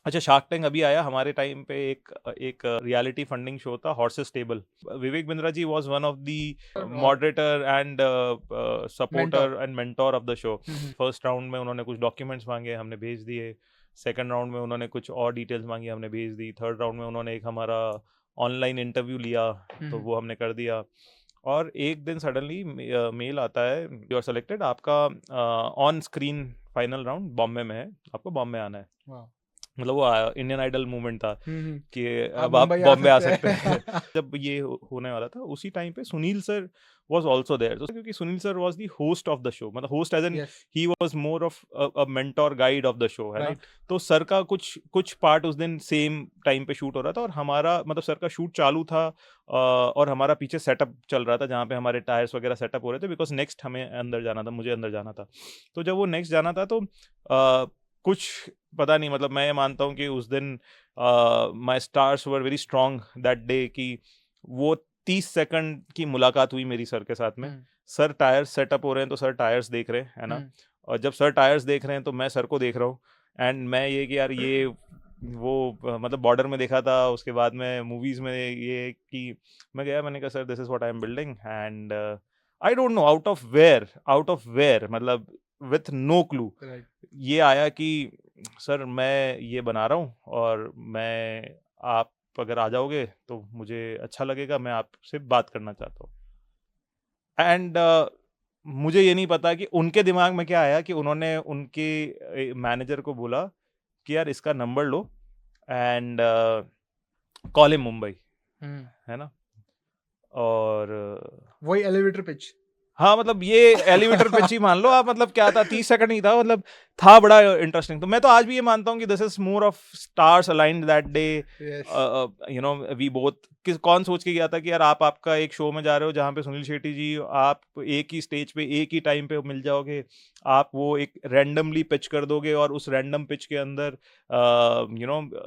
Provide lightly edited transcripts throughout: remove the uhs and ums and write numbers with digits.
अच्छा, shark tank अभी आया हमारे टाइम पे। एक रियलिटी फंडिंग शो था, horses table. Vivek Bindra ji was one of the moderator and mentor. Supporter and mentor of the show. First round में उन्होंने कुछ डॉक्यूमेंट्स मांगे, हमने भेज दिए। सेकंड राउंड में उन्होंने कुछ और डिटेल्स मांगी, हमने भेज दी। थर्ड राउंड में उन्होंने एक हमारा ऑनलाइन इंटरव्यू लिया, तो वो हमने कर दिया। और एक दिन सडनली मेल आता है, यू आर सेलेक्टेड, आपका on screen final round Bombay में है, आपको बॉम्बे आना है। वाह। मतलब वो इंडियन आइडल मूवमेंट था कि आप अब आप मुंबई आ बॉम्बे आ सकते सकते हैं। हैं। जब ये होने वाला था उसी टाइम पे Sunil sir was also there, तो क्योंकि Sunil sir was the host of the show, मतलब host as an yes. He was more of a mentor guide of the show, है ना। राइट। तो सर का कुछ कुछ पार्ट उस दिन सेम टाइम पे शूट हो रहा था, और हमारा मतलब सर का शूट चालू था और हमारा पीछे सेटअप चल रहा था जहाँ पे हमारे टायर्स वगैरह सेटअप हो रहे थे, बिकॉज नेक्स्ट हमें अंदर जाना था, मुझे अंदर जाना था। तो जब वो नेक्स्ट जाना था तो कुछ पता नहीं, मतलब मैं ये मानता हूँ कि उस दिन माई stars were very strong that day, कि वो 30 सेकंड की मुलाकात हुई मेरी सर के साथ में। सर टायर्स सेटअप हो रहे हैं तो सर टायर्स देख रहे हैं, है ना। और जब सर टायर्स देख रहे हैं तो मैं सर को देख रहा हूँ, एंड मैं ये कि यार ये वो मतलब बॉर्डर में देखा था, उसके बाद में मूवीज में ये कि मैं गया, मैंने कहा sir this is what I am building, and I don't know out of where, मतलब विथ नो क्लू राइट। ये आया कि सर मैं ये बना रहा हूँ, और मैं आप अगर आ जाओगे तो मुझे अच्छा लगेगा, मैं आपसे बात करना चाहता हूँ। एंड मुझे ये नहीं पता कि उनके दिमाग में क्या आया, कि उन्होंने उनके मैनेजर को बोला कि यार इसका number low and call him Mumbai, है ना। और वही एलिवेटर पिच। हाँ, मतलब ये एलिवेटर पिच ही मान लो आप, मतलब क्या था, 30 सेकंड ही था, मतलब था बड़ा इंटरेस्टिंग। तो मैं तो आज भी ये मानता हूँ कि this is more of stars aligned that day. Yes. You know we both, किस कौन सोच के गया था कि यार आप आपका एक शो में जा रहे हो जहाँ पे सुनील शेट्टी जी, आप एक ही स्टेज पे एक ही टाइम पे मिल जाओगे, आप वो एक रैंडमली पिच कर दोगे, और उस रैंडम पिच के अंदर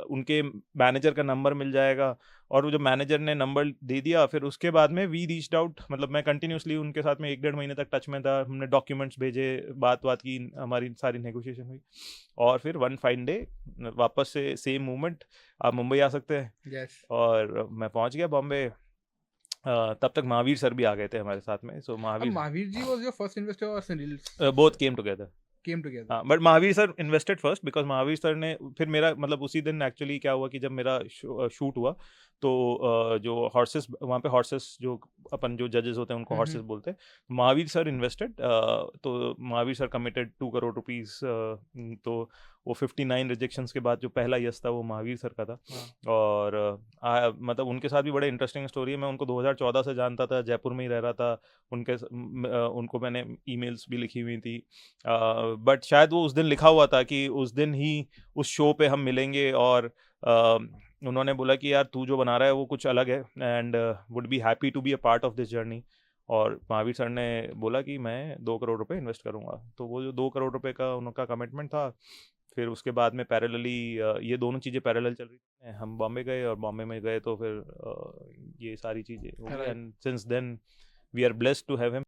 उनके मैनेजर का नंबर मिल जाएगा। और वो जो मैनेजर ने नंबर दे दिया, फिर उसके बाद में वी रीच्ड आउट, मतलब मैं कंटिन्यूसली उनके साथ में 1-1.5 महीने तक टच में था, हमने डॉक्यूमेंट्स भेजे, बात की, हमारी सारी नेगोशिएशन हुई। और फिर वन फाइन डे वापस से सेम मूवमेंट, आप मुंबई आ सकते हैं। यस। और मैं पहुंच गया बॉम्बे। तब तक महावीर सर भी आ गए थे हमारे साथ में, सो अब Mahavir Mahavir ji was your first investor और Sunil both came together. Came together. हाँ, but Mahavir sir invested first, because Mahavir sir ने फिर मेरा, मतलब उसी दिन एक्चुअली क्या हुआ कि जब मेरा शूट हुआ, तो जो हॉर्सेस वहाँ पे, हॉर्सेस जो अपन जो जजेस होते हैं उनको हॉर्सेस बोलते हैं, महावीर सर इन्वेस्टेड। तो Mahavir sir committed 2 crore rupees. तो वो 59 रिजेक्शंस के बाद जो पहला यस था वो महावीर सर का था। और मतलब उनके साथ भी बड़े इंटरेस्टिंग स्टोरी है। मैं उनको 2014 से जानता था, जयपुर में ही रह रहा था। उनको मैंने ईमेल्स भी लिखी हुई थी, बट शायद वो उस दिन लिखा हुआ था कि उस दिन ही उस शो पे हम मिलेंगे, और उन्होंने बोला कि यार तू जो बना रहा है वो कुछ अलग है, and would be happy to be a part of this journey. और महावीर सर ने बोला कि मैं 2 करोड़ रुपए इन्वेस्ट करूंगा, तो वो जो 2 करोड़ रुपए का उनका कमिटमेंट था। फिर उसके बाद में पैरेलली ये दोनों चीज़ें पैरेलल चल रही थी, हम बॉम्बे गए, और बॉम्बे में गए तो फिर ये सारी चीज़ें हो गई, right. And since then we are blessed to have him.